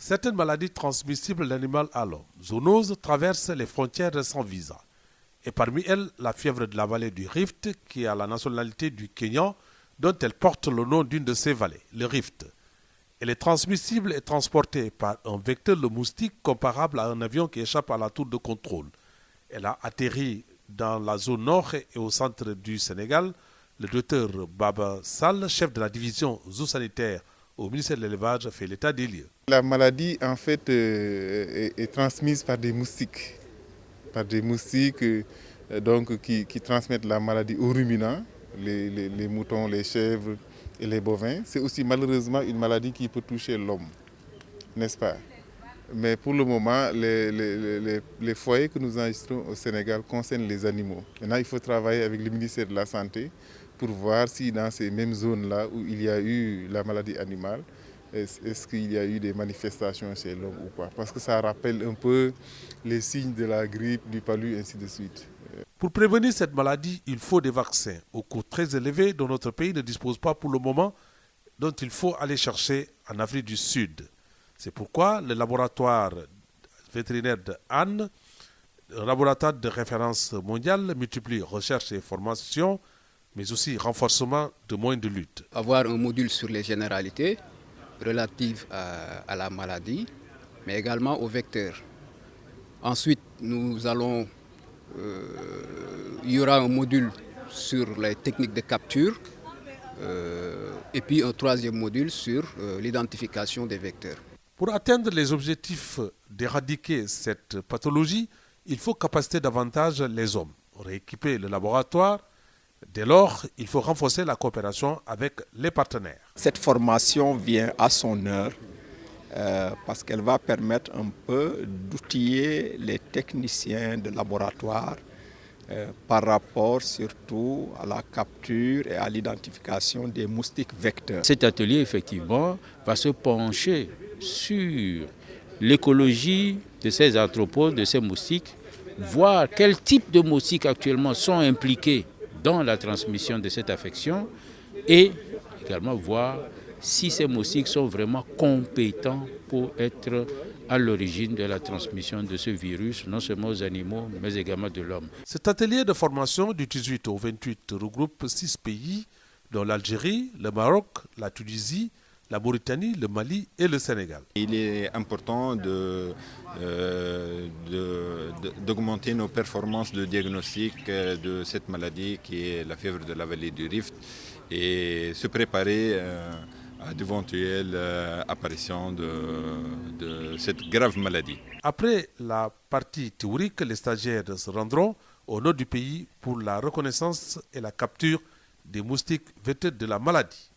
Certaines maladies transmissibles d'animal à l'homme, zoonoses, traversent les frontières sans visa. Et parmi elles, la fièvre de la vallée du Rift, qui a la nationalité du Kenya, dont elle porte le nom d'une de ses vallées, le Rift. Elle est transmissible et transportée par un vecteur de moustique comparable à un avion qui échappe à la tour de contrôle. Elle a atterri dans la zone nord et au centre du Sénégal. Le docteur Baba Sall, chef de la division zoosanitaire au ministère de l'Élevage, fait l'état des lieux. La maladie, en fait, est transmise par des moustiques. Qui transmettent la maladie aux ruminants, les moutons, les chèvres et les bovins. C'est aussi malheureusement une maladie qui peut toucher l'homme, n'est-ce pas? Mais pour le moment, les foyers que nous enregistrons au Sénégal concernent les animaux. Maintenant, il faut travailler avec le ministère de la Santé pour voir si dans ces mêmes zones-là où il y a eu la maladie animale, est-ce qu'il y a eu des manifestations chez l'homme ou pas? Parce que ça rappelle un peu les signes de la grippe, du palu, ainsi de suite. Pour prévenir cette maladie, il faut des vaccins au coût très élevé dont notre pays ne dispose pas pour le moment, dont il faut aller chercher en Afrique du Sud. C'est pourquoi le laboratoire vétérinaire de Anne, un laboratoire de référence mondiale, multiplie recherche et formation, mais aussi renforcement de moyens de lutte. Avoir un module sur les généralités relatives à la maladie, mais également aux vecteurs. Ensuite, il y aura un module sur les techniques de capture et puis un troisième module sur l'identification des vecteurs. Pour atteindre les objectifs d'éradiquer cette pathologie, il faut capaciter davantage les hommes, rééquiper le laboratoire. Dès lors, il faut renforcer la coopération avec les partenaires. Cette formation vient à son heure parce qu'elle va permettre un peu d'outiller les techniciens de laboratoire par rapport surtout à la capture et à l'identification des moustiques vecteurs. Cet atelier, effectivement, va se pencher sur l'écologie de ces anthropodes, de ces moustiques, voir quel type de moustiques actuellement sont impliqués dans la transmission de cette affection et également voir si ces moustiques sont vraiment compétents pour être à l'origine de la transmission de ce virus, non seulement aux animaux, mais également de l'homme. Cet atelier de formation du 18 au 28 regroupe 6 pays, dont l'Algérie, le Maroc, la Tunisie, la Mauritanie, le Mali et le Sénégal. Il est important d'augmenter nos performances de diagnostic de cette maladie qui est la fièvre de la vallée du Rift et se préparer à d'éventuelles apparitions de cette grave maladie. Après la partie théorique, les stagiaires se rendront au nord du pays pour la reconnaissance et la capture des moustiques vecteurs de la maladie.